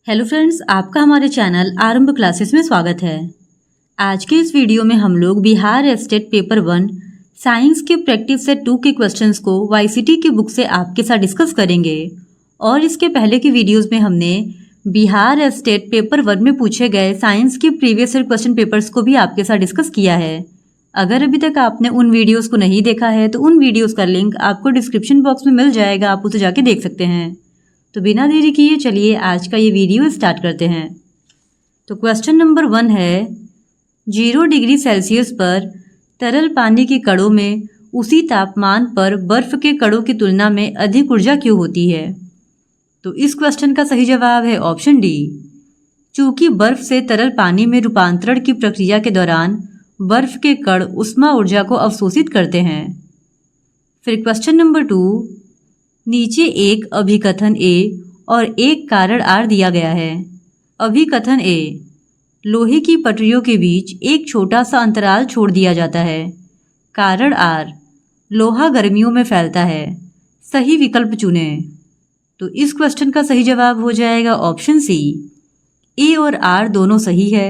Hello friends, आपका हमारे channel आरंभ क्लासेस में स्वागत है। आज के इस वीडियो में हम लोग बिहार स्टेट पेपर 1 साइंस के प्रैक्टिस सेट 2 के क्वेश्चंस को वाईसीटी की बुक से आपके साथ डिस्कस करेंगे। और इसके पहले की वीडियोस में हमने बिहार स्टेट पेपर 1 में पूछे गए साइंस के प्रीवियस ईयर क्वेश्चन पेपर्स को भी आपके साथ डिस्कस किया है। अगर अभी तक आपने उन वीडियोज़ को नहीं देखा है तो उन वीडियोज़ का लिंक आपको डिस्क्रिप्शन बॉक्स में मिल जाएगा, आप उसे जाके देख सकते हैं। तो बिना देरी किए चलिए आज का ये वीडियो स्टार्ट करते हैं। तो क्वेश्चन नंबर 1 है, 0 डिग्री सेल्सियस पर तरल पानी के कणों में उसी तापमान पर बर्फ के कणों की तुलना में अधिक ऊर्जा क्यों होती है? तो इस क्वेश्चन का सही जवाब है ऑप्शन डी। चूंकि बर्फ से तरल पानी में रूपांतरण की प्रक्रिया के दौरान बर्फ के कण ऊष्मा ऊर्जा को अवशोषित करते हैं। फिर क्वेश्चन नंबर 2, नीचे एक अभिकथन ए और एक कारण आर दिया गया है। अभिकथन ए, लोहे की पटरियों के बीच एक छोटा सा अंतराल छोड़ दिया जाता है। कारण आर, लोहा गर्मियों में फैलता है। सही विकल्प चुनें। तो इस क्वेश्चन का सही जवाब हो जाएगा ऑप्शन सी। ए और आर दोनों सही है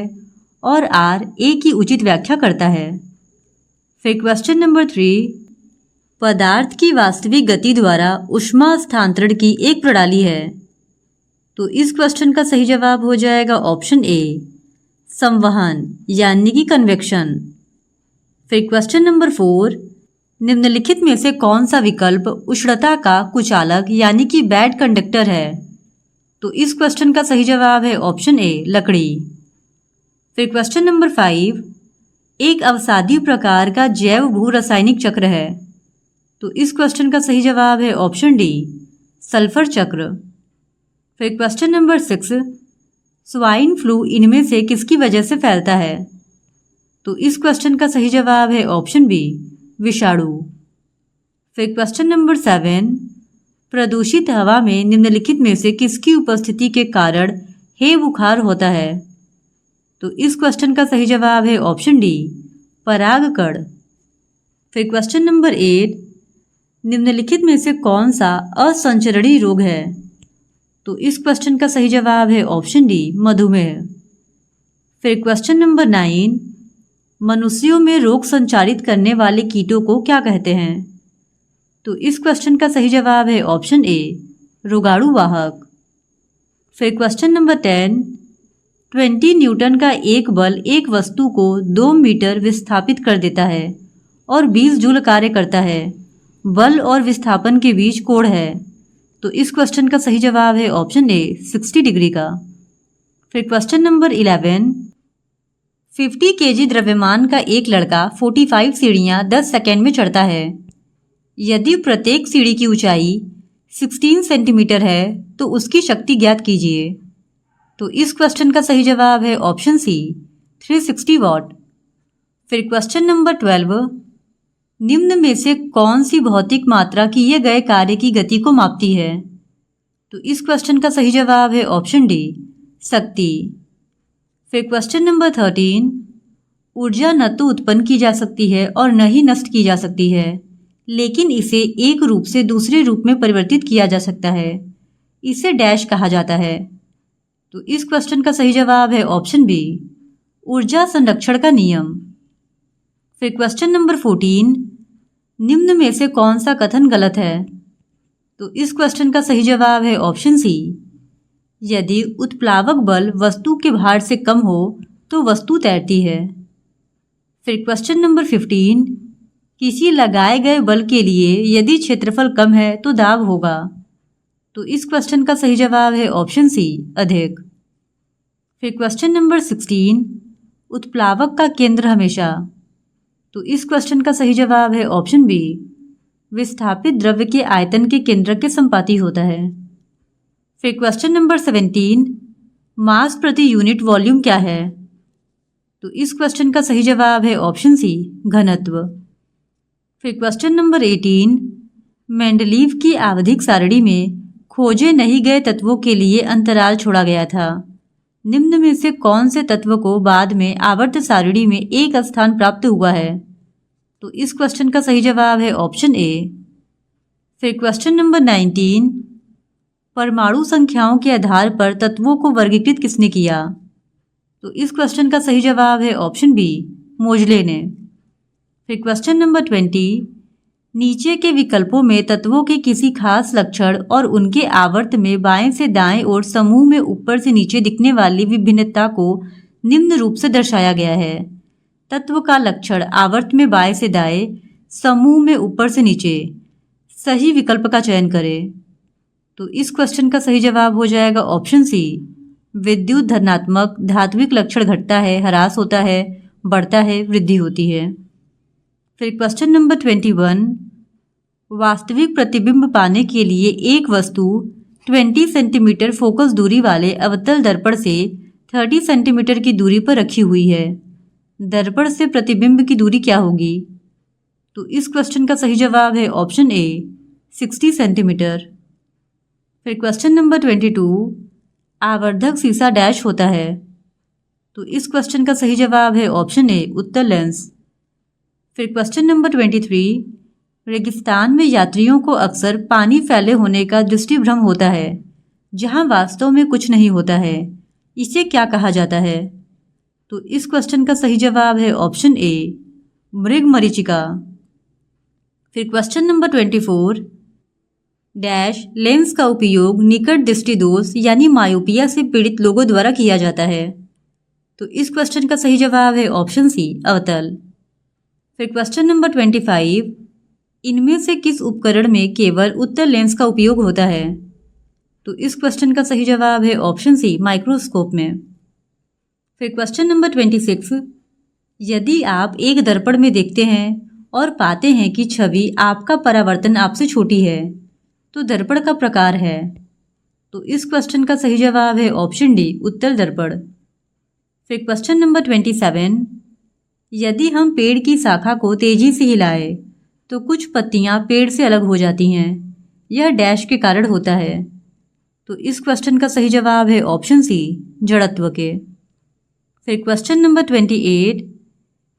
और आर ए की उचित व्याख्या करता है। फिर क्वेश्चन नंबर 3, पदार्थ की वास्तविक गति द्वारा ऊष्मा स्थानांतरण की एक प्रणाली है। तो इस क्वेश्चन का सही जवाब हो जाएगा ऑप्शन ए, संवहन यानी कि कन्वेक्शन। फिर क्वेश्चन नंबर 4, निम्नलिखित में से कौन सा विकल्प उष्णता का कुचालक यानी कि बैड कंडक्टर है? तो इस क्वेश्चन का सही जवाब है ऑप्शन ए, लकड़ी। फिर क्वेश्चन नंबर 5, एक अवसादी प्रकार का जैव भू रासायनिक चक्र है। तो इस क्वेश्चन का सही जवाब है ऑप्शन डी, सल्फर चक्र। फिर क्वेश्चन नंबर 6, स्वाइन फ्लू इनमें से किसकी वजह से फैलता है? तो इस क्वेश्चन का सही जवाब है ऑप्शन बी, विषाणु। फिर क्वेश्चन नंबर 7, प्रदूषित हवा में निम्नलिखित में से किसकी उपस्थिति के कारण हे बुखार होता है? तो इस क्वेश्चन का सही जवाब है ऑप्शन डी, परागकण। फिर क्वेश्चन नंबर 8, निम्नलिखित में से कौन सा असंचरणीय रोग है? तो इस क्वेश्चन का सही जवाब है ऑप्शन डी, मधुमेह। फिर क्वेश्चन नंबर 9, मनुष्यों में रोग संचारित करने वाले कीटों को क्या कहते हैं? तो इस क्वेश्चन का सही जवाब है ऑप्शन ए, रोगाणु वाहक। फिर क्वेश्चन नंबर 10, 20 न्यूटन का एक बल एक वस्तु को 2 मीटर विस्थापित कर देता है और 20 जूल कार्य करता है। बल और विस्थापन के बीच कोण है। तो इस क्वेश्चन का सही जवाब है ऑप्शन ए, 60 डिग्री का। फिर क्वेश्चन नंबर 11, 50 केजी द्रव्यमान का एक लड़का 45 सीढ़ियाँ 10 सेकेंड में चढ़ता है। यदि प्रत्येक सीढ़ी की ऊंचाई 16 सेंटीमीटर है तो उसकी शक्ति ज्ञात कीजिए। तो इस क्वेश्चन का सही जवाब है ऑप्शन सी, 360 वॉट। फिर क्वेश्चन नंबर 12, निम्न में से कौन सी भौतिक मात्रा किए गए कार्य की गति को मापती है? तो इस क्वेश्चन का सही जवाब है ऑप्शन डी, शक्ति। फिर क्वेश्चन नंबर 13, ऊर्जा न तो उत्पन्न की जा सकती है और न ही नष्ट की जा सकती है, लेकिन इसे एक रूप से दूसरे रूप में परिवर्तित किया जा सकता है। इसे डैश कहा जाता है। तो इस क्वेश्चन का सही जवाब है ऑप्शन बी, ऊर्जा संरक्षण का नियम। फिर क्वेश्चन नंबर 14, निम्न में से कौन सा कथन गलत है? तो इस क्वेश्चन का सही जवाब है ऑप्शन सी, यदि उत्प्लावक बल वस्तु के भार से कम हो तो वस्तु तैरती है। फिर क्वेश्चन नंबर 15, किसी लगाए गए बल के लिए यदि क्षेत्रफल कम है तो दाब होगा। तो इस क्वेश्चन का सही जवाब है ऑप्शन सी, अधिक। फिर क्वेश्चन नंबर 16, उत्प्लावक का केंद्र हमेशा। तो इस क्वेश्चन का सही जवाब है ऑप्शन बी, विस्थापित द्रव्य के आयतन के केंद्र के संपाती होता है। फिर क्वेश्चन नंबर 17, मास प्रति यूनिट वॉल्यूम क्या है? तो इस क्वेश्चन का सही जवाब है ऑप्शन सी, घनत्व। फिर क्वेश्चन नंबर 18, मेंडलीव की आवधिक सारणी में खोजे नहीं गए तत्वों के लिए अंतराल छोड़ा गया था। निम्न में से कौन से तत्व को बाद में आवर्त सारणी में एक स्थान प्राप्त हुआ है? तो इस क्वेश्चन का सही जवाब है ऑप्शन ए। फिर क्वेश्चन नंबर 19, परमाणु संख्याओं के आधार पर तत्वों को वर्गीकृत किसने किया? तो इस क्वेश्चन का सही जवाब है ऑप्शन बी, मोजले ने। फिर क्वेश्चन नंबर 20, नीचे के विकल्पों में तत्वों के किसी खास लक्षण और उनके आवर्त में बाएं से दाएं और समूह में ऊपर से नीचे दिखने वाली विभिन्नता को निम्न रूप से दर्शाया गया है। तत्व का लक्षण आवर्त में बाएं से दाएं, समूह में ऊपर से नीचे। सही विकल्प का चयन करें। तो इस क्वेश्चन का सही जवाब हो जाएगा ऑप्शन सी, विद्युत धनात्मक। धात्विक लक्षण घटता है, ह्रास होता है, बढ़ता है, वृद्धि होती है। फिर क्वेश्चन नंबर 21, वास्तविक प्रतिबिंब पाने के लिए एक वस्तु 20 सेंटीमीटर फोकस दूरी वाले अवतल दर्पण से 30 सेंटीमीटर की दूरी पर रखी हुई है। दर्पण से प्रतिबिंब की दूरी क्या होगी? तो इस क्वेश्चन का सही जवाब है ऑप्शन ए, 60 सेंटीमीटर। फिर क्वेश्चन नंबर 22, आवर्धक शीशा डैश होता है। तो इस क्वेश्चन का सही जवाब है ऑप्शन ए, उत्तल लेंस। फिर क्वेश्चन नंबर 23, रेगिस्तान में यात्रियों को अक्सर पानी फैले होने का दृष्टिभ्रम होता है, जहां वास्तव में कुछ नहीं होता है। इसे क्या कहा जाता है? तो इस क्वेश्चन का सही जवाब है ऑप्शन ए, मृगमरीचिका। फिर क्वेश्चन नंबर 24, डैश लेंस का उपयोग निकट दृष्टि दोष यानी मायोपिया से पीड़ित लोगों द्वारा किया जाता है। तो इस क्वेश्चन का सही जवाब है ऑप्शन सी, अवतल। फिर क्वेश्चन नंबर 25, इनमें से किस उपकरण में केवल उत्तल लेंस का उपयोग होता है? तो इस क्वेश्चन का सही जवाब है ऑप्शन सी, माइक्रोस्कोप में। फिर क्वेश्चन नंबर 26, यदि आप एक दर्पण में देखते हैं और पाते हैं कि छवि आपका परावर्तन आपसे छोटी है, तो दर्पण का प्रकार है। तो इस क्वेश्चन का सही जवाब है ऑप्शन डी, उत्तल दर्पण। फिर क्वेश्चन नंबर 27, यदि हम पेड़ की शाखा को तेजी से हिलाएं तो कुछ पत्तियां पेड़ से अलग हो जाती हैं। यह डैश के कारण होता है। तो इस क्वेश्चन का सही जवाब है ऑप्शन सी, जड़त्व के। फिर क्वेश्चन नंबर 28,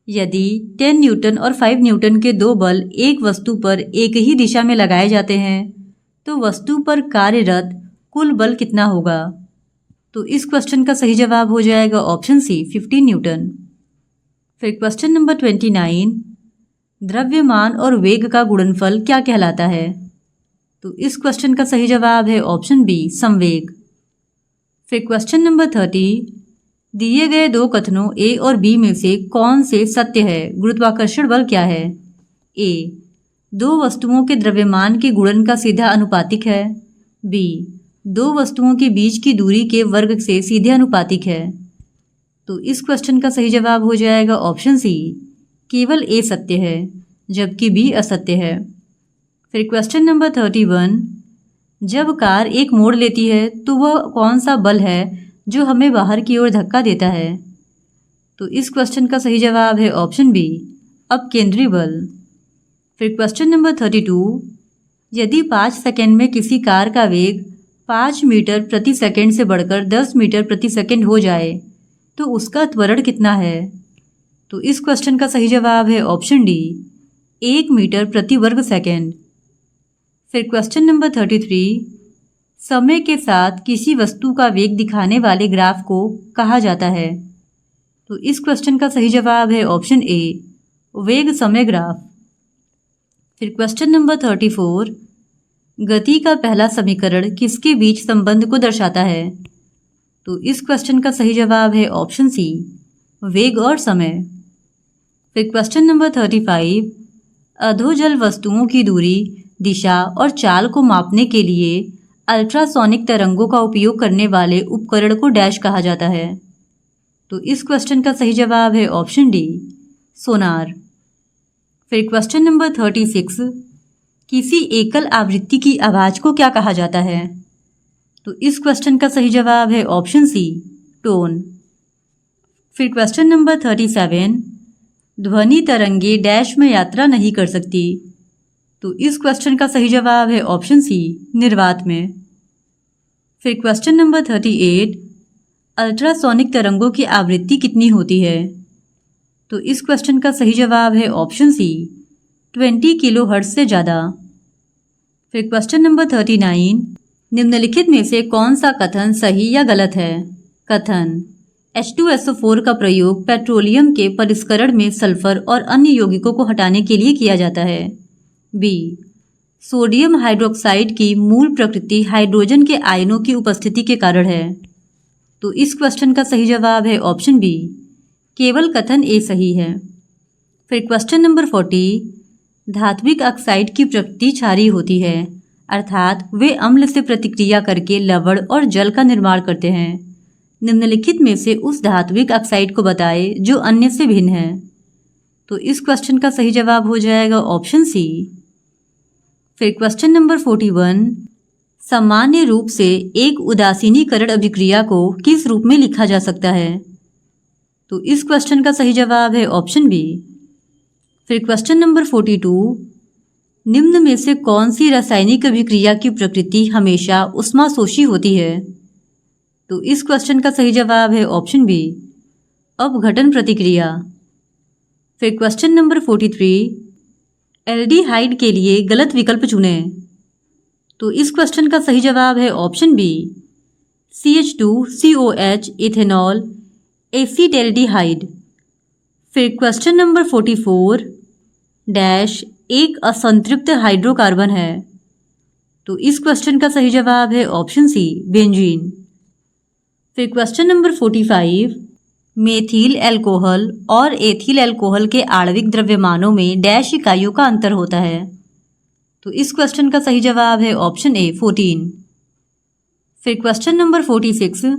यदि 10 न्यूटन और 5 न्यूटन के दो बल एक वस्तु पर एक ही दिशा में लगाए जाते हैं तो वस्तु पर कार्यरत कुल बल कितना होगा? तो इस क्वेश्चन का सही जवाब हो जाएगा ऑप्शन सी, 15 न्यूटन। फिर क्वेश्चन नंबर 29, द्रव्यमान और वेग का गुणनफल क्या कहलाता है? तो इस क्वेश्चन का सही जवाब है ऑप्शन बी, संवेग। फिर क्वेश्चन नंबर 30, दिए गए दो कथनों ए और बी में से कौन से सत्य है? गुरुत्वाकर्षण बल क्या है? ए, दो वस्तुओं के द्रव्यमान के गुणन का सीधा अनुपातिक है। बी, दो वस्तुओं के बीच की दूरी के वर्ग से सीधे अनुपातिक है। तो इस क्वेश्चन का सही जवाब हो जाएगा ऑप्शन सी, केवल ए सत्य है जबकि बी असत्य है। फिर क्वेश्चन नंबर 31, जब कार एक मोड़ लेती है तो वह कौन सा बल है जो हमें बाहर की ओर धक्का देता है? तो इस क्वेश्चन का सही जवाब है ऑप्शन बी, अपकेंद्री बल। फिर क्वेश्चन नंबर 32, यदि 5 सेकंड में किसी कार का वेग 5 मीटर प्रति सेकंड से बढ़कर 10 मीटर प्रति सेकंड हो जाए तो उसका त्वरण कितना है? तो इस क्वेश्चन का सही जवाब है ऑप्शन डी, 1 मीटर प्रति वर्ग सेकंड। फिर क्वेश्चन नंबर 33, समय के साथ किसी वस्तु का वेग दिखाने वाले ग्राफ को कहा जाता है? तो इस क्वेश्चन का सही जवाब है ऑप्शन ए, वेग समय ग्राफ। फिर क्वेश्चन नंबर 34, गति का पहला समीकरण किसके बीच संबंध को दर्शाता है? तो इस क्वेश्चन का सही जवाब है ऑप्शन सी, वेग और समय। फिर क्वेश्चन नंबर 35, अधोजल वस्तुओं की दूरी, दिशा और चाल को मापने के लिए अल्ट्रासोनिक तरंगों का उपयोग करने वाले उपकरण को डैश कहा जाता है? तो इस क्वेश्चन का सही जवाब है ऑप्शन डी, सोनार। फिर क्वेश्चन नंबर 36, किसी एकल आवृत्ति की आवाज को क्या कहा जाता है? तो इस क्वेश्चन का सही जवाब है ऑप्शन सी, टोन। फिर क्वेश्चन नंबर 37, ध्वनि तरंगे डैश में यात्रा नहीं कर सकती? तो इस क्वेश्चन का सही जवाब है ऑप्शन सी, निर्वात में। फिर क्वेश्चन नंबर 38, अल्ट्रासोनिक तरंगों की आवृत्ति कितनी होती है? तो इस क्वेश्चन का सही जवाब है ऑप्शन सी, 20 किलोहर्ट्ज़ से ज़्यादा। फिर क्वेश्चन नंबर 39, निम्नलिखित में से कौन सा कथन सही या गलत है? कथन H2SO4 का प्रयोग पेट्रोलियम के परिष्करण में सल्फर और अन्य यौगिकों को हटाने के लिए किया जाता है। बी, सोडियम हाइड्रोक्साइड की मूल प्रकृति हाइड्रोजन के आयनों की उपस्थिति के कारण है। तो इस क्वेश्चन का सही जवाब है ऑप्शन बी, केवल कथन ए सही है। फिर क्वेश्चन नंबर 40, धात्विक ऑक्साइड की प्रकृति क्षारीय होती है, अर्थात वे अम्ल से प्रतिक्रिया करके लवण और जल का निर्माण करते हैं। निम्नलिखित में से उस धात्विक ऑक्साइड को बताएं जो अन्य से भिन्न है। तो इस क्वेश्चन का सही जवाब हो जाएगा ऑप्शन सी। फिर क्वेश्चन नंबर 41, सामान्य रूप से एक उदासीनीकरण अभिक्रिया को किस रूप में लिखा जा सकता है? तो इस क्वेश्चन का सही जवाब है ऑप्शन बी। फिर क्वेश्चन नंबर 42, निम्न में से कौन सी रासायनिक अभिक्रिया की प्रकृति हमेशा ऊष्माशोषी होती है? तो इस क्वेश्चन का सही जवाब है ऑप्शन बी, अपघटन प्रतिक्रिया। फिर क्वेश्चन नंबर 43, एल्डिहाइड के लिए गलत विकल्प चुनें। तो इस क्वेश्चन का सही जवाब है option B, CH2COH ethanol acetaldehyde. फिर क्वेश्चन नंबर 44, डैश एक असंतृप्त हाइड्रोकार्बन है। तो इस क्वेश्चन का सही जवाब है ऑप्शन सी, बेंजीन। फिर क्वेश्चन नंबर 45, मेथिल एल्कोहल और एथिल एल्कोहल के आणविक द्रव्यमानों में डैश इकाइयों का अंतर होता है। तो इस क्वेश्चन का सही जवाब है ऑप्शन ए, 14। फिर क्वेश्चन नंबर 46,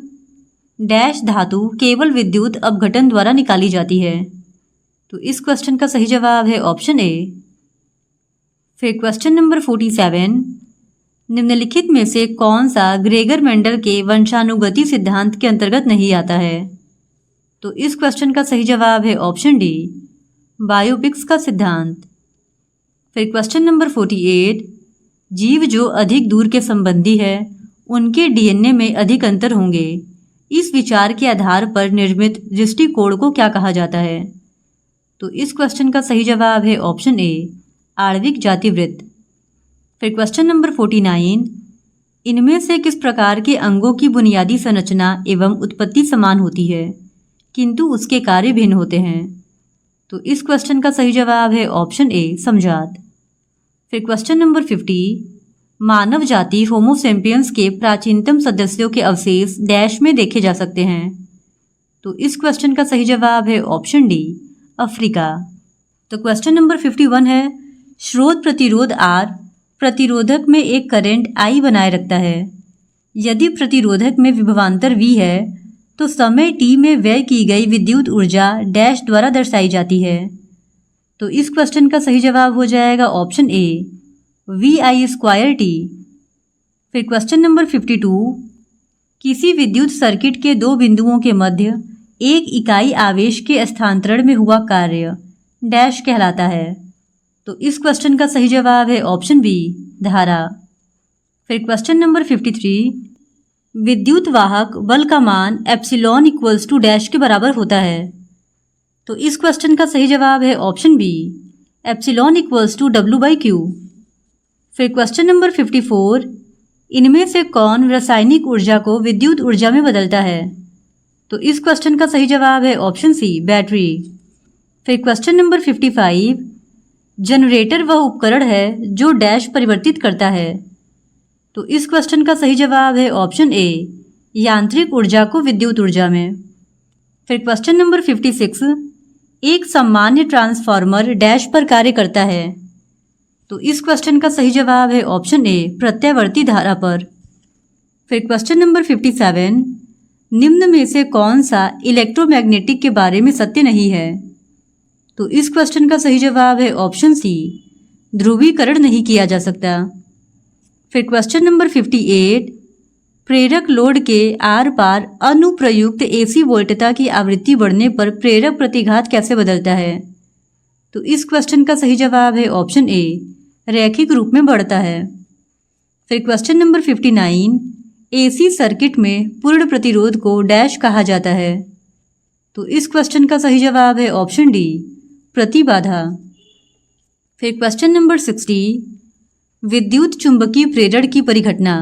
डैश धातु केवल विद्युत अपघटन द्वारा निकाली जाती है। तो इस क्वेश्चन का सही जवाब है ऑप्शन ए। फिर क्वेश्चन नंबर 47, निम्नलिखित में से कौन सा ग्रेगर मेंडल के वंशानुगति सिद्धांत के अंतर्गत नहीं आता है? तो इस क्वेश्चन का सही जवाब है ऑप्शन डी, बायोपिक्स का सिद्धांत। फिर क्वेश्चन नंबर 48, जीव जो अधिक दूर के संबंधी है उनके DNA में अधिक अंतर होंगे, इस विचार के आधार पर निर्मित दृष्टिकोण को क्या कहा जाता है? तो इस क्वेश्चन का सही जवाब है ऑप्शन ए, आणविक जातिवृत्त। फिर क्वेश्चन नंबर 49, इनमें से किस प्रकार के अंगों की बुनियादी संरचना एवं उत्पत्ति समान होती है किंतु उसके कार्य भिन्न होते हैं? तो इस क्वेश्चन का सही जवाब है ऑप्शन ए, समजात। फिर क्वेश्चन नंबर 50, मानव जाति होमोसेपियंस के प्राचीनतम सदस्यों के अवशेष डैश में देखे जा सकते हैं। तो इस क्वेश्चन का सही जवाब है ऑप्शन डी, अफ्रीका। तो क्वेश्चन नंबर 51 है, स्रोत प्रतिरोध R प्रतिरोधक में एक करंट I बनाए रखता है। यदि प्रतिरोधक में विभवांतर V है तो समय t में व्यय की गई विद्युत ऊर्जा डैश द्वारा दर्शाई जाती है। तो इस क्वेश्चन का सही जवाब हो जाएगा ऑप्शन ए, VI²T। फिर क्वेश्चन नंबर 52, किसी विद्युत सर्किट के दो बिंदुओं के मध्य एक इकाई आवेश के स्थानांतरण में हुआ कार्य डैश कहलाता है। तो इस क्वेश्चन का सही जवाब है ऑप्शन बी, धारा। फिर क्वेश्चन नंबर 53, विद्युत वाहक बल का मान एप्सिलॉन इक्वल्स टू डैश के बराबर होता है। तो इस क्वेश्चन का सही जवाब है option B, epsilon equals to W/Q। फिर क्वेश्चन नंबर 54, इनमें से कौन रासायनिक ऊर्जा को विद्युत ऊर्जा में बदलता है? तो इस क्वेश्चन का सही जवाब है ऑप्शन सी, बैटरी। फिर क्वेश्चन नंबर 55, जनरेटर वह उपकरण है जो डैश परिवर्तित करता है। तो इस क्वेश्चन का सही जवाब है ऑप्शन ए, यांत्रिक ऊर्जा को विद्युत ऊर्जा में। फिर क्वेश्चन नंबर 56, एक सामान्य ट्रांसफार्मर डैश पर कार्य करता है। तो इस क्वेश्चन का सही जवाब है ऑप्शन ए, प्रत्यावर्ती धारा पर। फिर क्वेश्चन नंबर 57, निम्न में से कौन सा इलेक्ट्रोमैग्नेटिक के बारे में सत्य नहीं है? तो इस क्वेश्चन का सही जवाब है ऑप्शन सी, ध्रुवीकरण नहीं किया जा सकता। फिर क्वेश्चन नंबर 58, प्रेरक लोड के आर पार अनुप्रयुक्त AC वोल्टता की आवृत्ति बढ़ने पर प्रेरक प्रतिघात कैसे बदलता है? तो इस क्वेश्चन का सही जवाब है ऑप्शन ए, रैखिक रूप में बढ़ता है। फिर क्वेश्चन नंबर 59, AC सर्किट में पूर्ण प्रतिरोध को डैश कहा जाता है। तो इस क्वेश्चन का सही जवाब है ऑप्शन डी, प्रतिबाधा। फिर क्वेश्चन नंबर 60, विद्युत चुंबकीय प्रेरण की परिघटना।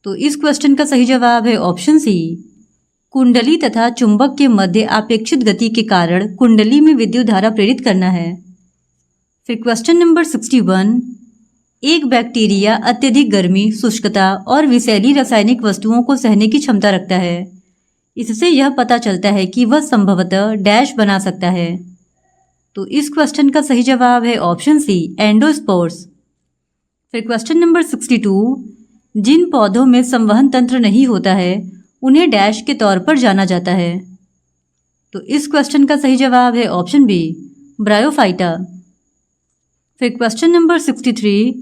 तो इस क्वेश्चन का सही जवाब है ऑप्शन सी। कुंडली तथा चुंबक के मध्य अपेक्षित गति के कारण कुंडली में विद्युत धारा प्रेरित करना है। फिर क्वेश्चन नंबर 61, एक बैक्टीरिया अत्यधिक गर्मी, शुष्कता और विषैली रासायनिक वस्तुओं को सहने की क्षमता रखता है। इससे यह पता चलता है कि वह संभवतः डैश बना सकता है। तो इस क्वेश्चन का सही जवाब है ऑप्शन सी, एंडोस्पोर्स। फिर क्वेश्चन नंबर 62, जिन पौधों में संवहन तंत्र नहीं होता है उन्हें डैश के तौर पर जाना जाता है। तो इस क्वेश्चन का सही जवाब है ऑप्शन बी, ब्रायोफाइटा। फिर क्वेश्चन नंबर 63,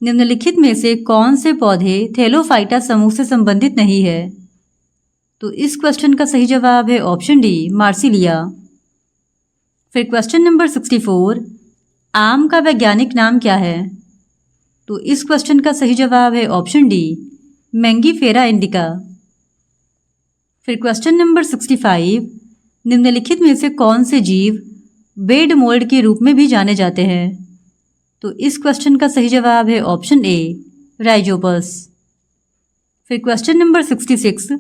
निम्नलिखित में से कौन से पौधे थैलोफाइटा समूह से संबंधित नहीं है। तो इस क्वेश्चन का सही जवाब है ऑप्शन डी, मार्सिलिया। फिर क्वेश्चन नंबर 64, आम का वैज्ञानिक नाम क्या है। तो इस क्वेश्चन का सही जवाब है ऑप्शन डी, मैंगीफेरा इंडिका। फिर क्वेश्चन नंबर 65, निम्नलिखित में से कौन से जीव बेड मोल्ड के रूप में भी जाने जाते हैं। तो इस क्वेश्चन का सही जवाब है ऑप्शन ए, राइजोपस। फिर क्वेश्चन नंबर 66,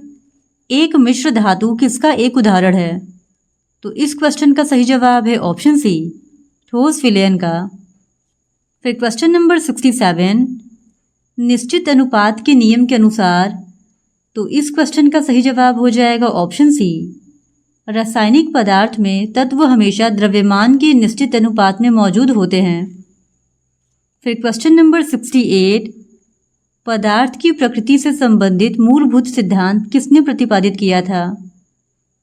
एक मिश्र धातु किसका एक उदाहरण है। तो इस क्वेश्चन का सही जवाब है ऑप्शन सी, ठोस विलयन का। फिर क्वेश्चन नंबर 67, निश्चित अनुपात के नियम के अनुसार। तो इस क्वेश्चन का सही जवाब हो जाएगा ऑप्शन सी, रासायनिक पदार्थ में तत्व हमेशा द्रव्यमान के निश्चित अनुपात में मौजूद होते हैं। फिर क्वेश्चन नंबर 68, पदार्थ की प्रकृति से संबंधित मूलभूत सिद्धांत किसने प्रतिपादित किया था।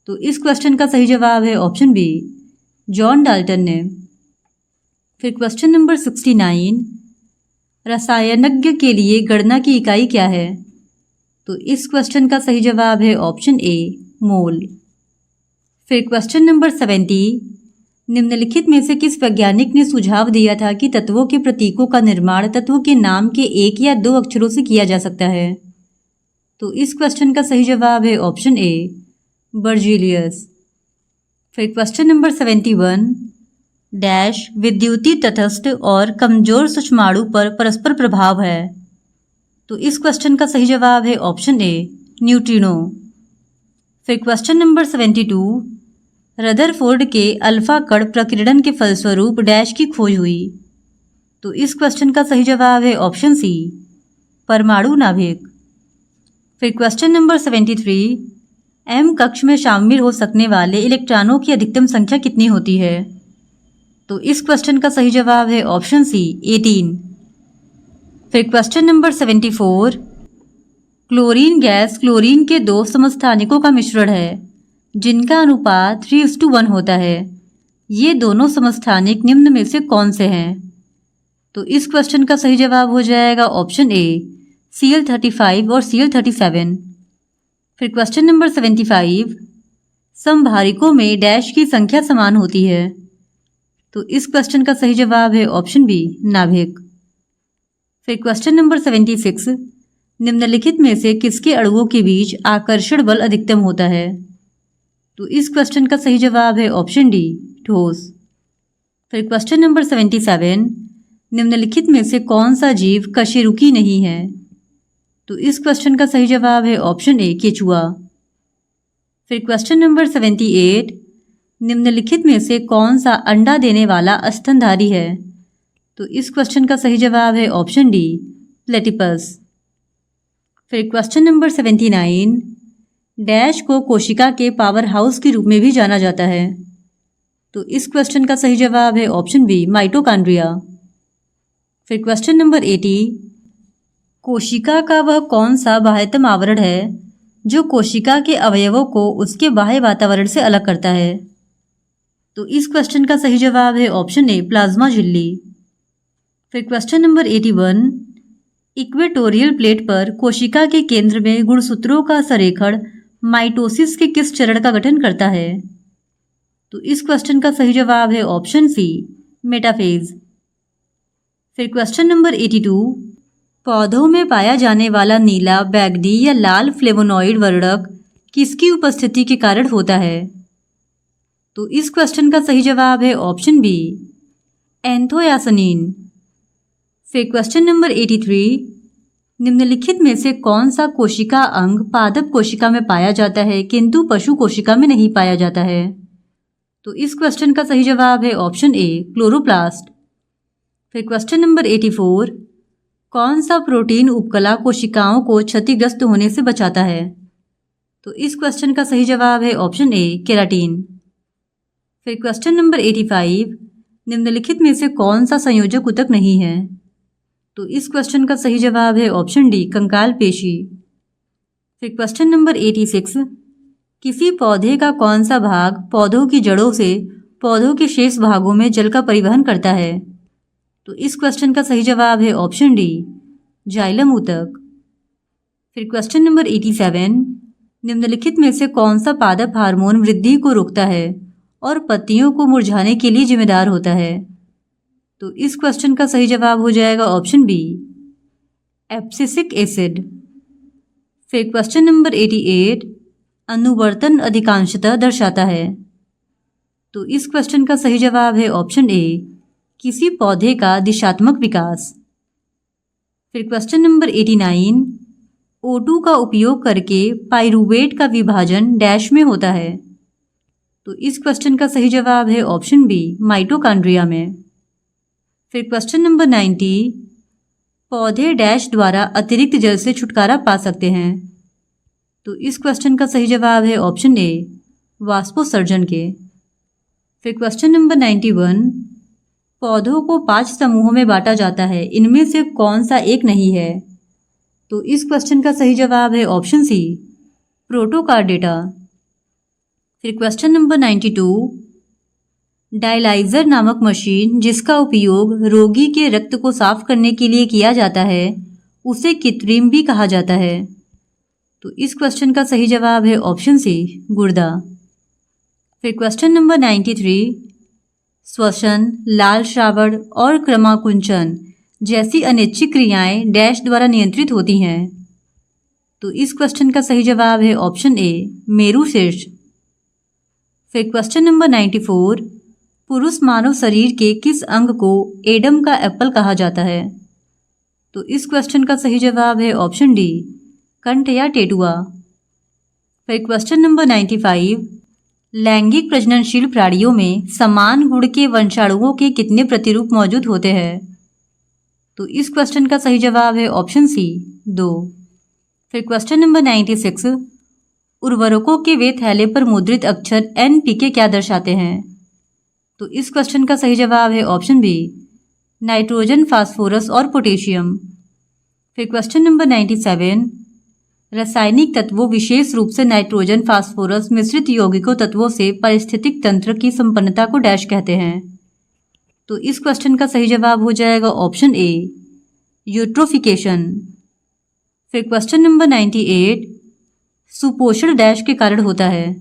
तो इस क्वेश्चन का सही जवाब है ऑप्शन बी, जॉन डाल्टन ने। फिर क्वेश्चन नंबर 69, रसायनज्ञ के लिए गणना की इकाई क्या है। तो इस क्वेश्चन का सही जवाब है ऑप्शन ए, मोल। फिर क्वेश्चन नंबर 70, निम्नलिखित में से किस वैज्ञानिक ने सुझाव दिया था कि तत्वों के प्रतीकों का निर्माण तत्व के नाम के एक या दो अक्षरों से किया जा सकता है। तो इस क्वेश्चन का सही जवाब है ऑप्शन ए, बर्जीलियस। फिर क्वेश्चन नंबर 71, डैश विद्युतीय तटस्थ और कमजोर सूक्ष्माणु पर परस्पर प्रभाव है। तो इस क्वेश्चन का सही जवाब है ऑप्शन ए, न्यूट्रिनो। फिर क्वेश्चन नंबर 72, रदरफोर्ड के अल्फा कण प्रकीर्णन के फलस्वरूप डैश की खोज हुई। तो इस क्वेश्चन का सही जवाब है ऑप्शन सी, परमाणु नाभिक। फिर क्वेश्चन नंबर 73, एम कक्ष में शामिल हो सकने वाले इलेक्ट्रॉनों की अधिकतम संख्या कितनी होती है। तो इस क्वेश्चन का सही जवाब है ऑप्शन सी, 18। फिर question number 74, chlorine gas chlorine के दो समस्थानिकों का मिश्रण है जिनका अनुपात 3:1 होता है। ये दोनों समस्थानिक निम्न में से कौन से हैं। तो इस क्वेश्चन का सही जवाब हो जाएगा ऑप्शन ए, Cl35 और Cl37। फिर क्वेश्चन नंबर 75, समभारिकों में डैश की संख्या समान होती है। तो इस क्वेश्चन का सही जवाब है ऑप्शन बी, नाभिक। फिर क्वेश्चन नंबर 76, निम्नलिखित में से किसके अणुओं के बीच आकर्षण बल अधिकतम होता है। तो इस क्वेश्चन का सही जवाब है ऑप्शन डी, ठोस। फिर क्वेश्चन नंबर 77, निम्नलिखित में से कौन सा जीव कशेरुकी नहीं है। तो इस क्वेश्चन का सही जवाब है ऑप्शन ए, केचुआ। फिर क्वेश्चन नंबर 78, निम्नलिखित में से कौन सा अंडा देने वाला स्तनधारी है। तो इस क्वेश्चन का सही जवाब है ऑप्शन डी, प्लेटिपस। फिर क्वेश्चन नंबर 79, डैश को कोशिका के पावर हाउस के रूप में भी जाना जाता है। तो इस क्वेश्चन का सही जवाब है ऑप्शन बी, माइटोकॉन्ड्रिया। फिर क्वेश्चन नंबर 80, कोशिका का वह कौन सा बाह्यतम आवरण है जो कोशिका के अवयवों को उसके बाह्य वातावरण से अलग करता है। तो इस क्वेश्चन का सही जवाब है ऑप्शन ए, प्लाज्मा झिल्ली। फिर क्वेश्चन नंबर 81, इक्वेटोरियल प्लेट पर कोशिका के केंद्र में गुणसूत्रों का संरेखण माइटोसिस के किस चरण का गठन करता है। तो इस क्वेश्चन का सही जवाब है ऑप्शन सी, मेटाफेज। फिर क्वेश्चन नंबर 82, पौधों में पाया जाने वाला नीला, बैगनी या लाल फ्लेवोनॉइड वर्णक किसकी उपस्थिति के कारण होता है। तो इस क्वेश्चन का सही जवाब है ऑप्शन बी, एंथोयासनिन। फिर क्वेश्चन नंबर 83, निम्नलिखित में से कौन सा कोशिका अंग पादप कोशिका में पाया जाता है किंतु पशु कोशिका में नहीं पाया जाता है? तो इस क्वेश्चन का सही जवाब है ऑप्शन ए, क्लोरोप्लास्ट। फिर क्वेश्चन नंबर 84, कौन सा प्रोटीन उपकला कोशिकाओं को क्षतिग्रस्त होने से बचाता है? तो इस क्वेश्चन का सही जवाब है ऑप्शन ए, केराटिन। फिर क्वेश्चन नंबर 85, निम्नलिखित में से कौन सा संयोजक ऊतक नहीं है? तो इस क्वेश्चन का सही जवाब है ऑप्शन डी, कंकाल पेशी। फिर क्वेश्चन नंबर 86, किसी पौधे का कौन सा भाग पौधों की जड़ों से पौधों के शेष भागों में जल का परिवहन करता है? तो इस क्वेश्चन का सही जवाब है ऑप्शन डी, जाइलम ऊतक। फिर क्वेश्चन नंबर 87, निम्नलिखित में से कौन सा पादप हार्मोन वृद्धि को रोकता है और पत्तियों को मुरझाने के लिए जिम्मेदार होता है? तो इस क्वेश्चन का सही जवाब हो जाएगा ऑप्शन बी, एब्सिसिक एसिड। फिर क्वेश्चन नंबर 88, अनुवर्तन अधिकांशतः दर्शाता है? तो इस क्वेश्चन का सही जवाब है ऑप्शन ए, किसी पौधे का दिशात्मक विकास। फिर क्वेश्चन नंबर 89, O2 का उपयोग करके पाइरूवेट का विभाजन डैश में होता है? तो इस क्वेश्चन का सही जवाब है ऑप्शन बी, माइटोकॉन्ड्रिया में। फिर क्वेश्चन नंबर 90, पौधे डैश द्वारा अतिरिक्त जल से छुटकारा पा सकते हैं? तो इस क्वेश्चन का सही जवाब है ऑप्शन ए, वाष्पोत्सर्जन के। फिर क्वेश्चन नंबर 91, पौधों को 5 समूहों में बांटा जाता है, इनमें से कौन सा एक नहीं है? तो इस क्वेश्चन का सही जवाब है ऑप्शन सी, प्रोटोकार्डेटा। फिर क्वेश्चन नंबर 92, डायलाइजर नामक मशीन जिसका उपयोग रोगी के रक्त को साफ करने के लिए किया जाता है उसे कृत्रिम भी कहा जाता है? तो इस क्वेश्चन का सही जवाब है ऑप्शन सी, गुर्दा। फिर क्वेश्चन नंबर 93, श्वसन, लाल श्रावण और क्रमाकुंचन जैसी अनैच्छिक क्रियाएं डैश द्वारा नियंत्रित होती हैं? तो इस क्वेश्चन का सही जवाब है ऑप्शन ए, मेरुशीर्ष। फिर क्वेश्चन नंबर 94, पुरुष मानव शरीर के किस अंग को एडम का एप्पल कहा जाता है? तो इस क्वेश्चन का सही जवाब है ऑप्शन डी, कंठ या टेटुआ। फिर क्वेश्चन नंबर 95, लैंगिक प्रजननशील प्राणियों में समान गुण के वंशाणुओं के कितने प्रतिरूप मौजूद होते हैं? तो इस क्वेश्चन का सही जवाब है ऑप्शन सी, 2। फिर क्वेश्चन नंबर 96, उर्वरकों के वे थैले पर मुद्रित अक्षर NPK क्या दर्शाते हैं? तो इस क्वेश्चन का सही जवाब है ऑप्शन बी, नाइट्रोजन, फास्फोरस और पोटेशियम। फिर क्वेश्चन नंबर 97, रासायनिक तत्वों विशेष रूप से नाइट्रोजन फास्फोरस मिश्रित यौगिकों तत्वों से पारिस्थितिक तंत्र की संपन्नता को डैश कहते हैं? तो इस क्वेश्चन का सही जवाब हो जाएगा ऑप्शन ए, यूट्रोफिकेशन। फिर क्वेश्चन नंबर 98, सुपोषण डैश के कारण होता है?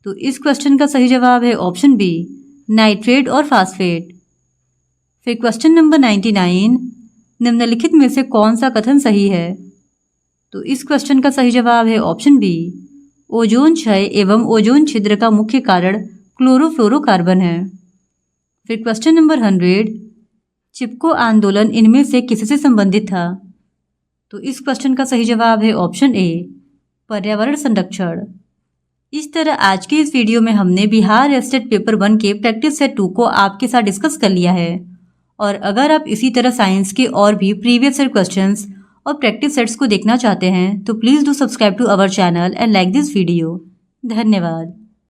तो इस क्वेश्चन का सही जवाब है ऑप्शन बी, नाइट्रेट और फास्फेट। फिर क्वेश्चन नंबर 99, निम्नलिखित में से कौन सा कथन सही है? तो इस क्वेश्चन का सही जवाब है ऑप्शन बी, ओजोन क्षय एवं ओजोन छिद्र का मुख्य कारण क्लोरोफ्लोरोकार्बन है। फिर क्वेश्चन नंबर 100, चिपको आंदोलन इनमें से किससे संबंधित था? तो इस क्वेश्चन का सही जवाब है ऑप्शन ए, पर्यावरण संरक्षण। इस तरह आज के इस वीडियो में हमने बिहार स्टेट पेपर 1 के प्रैक्टिस सेट 2 को आपके साथ डिस्कस कर लिया है। और अगर आप इसी तरह साइंस के और भी प्रीवियस ईयर क्वेश्चंस और प्रैक्टिस सेट्स को देखना चाहते हैं तो please do subscribe to our channel and like this video. धन्यवाद।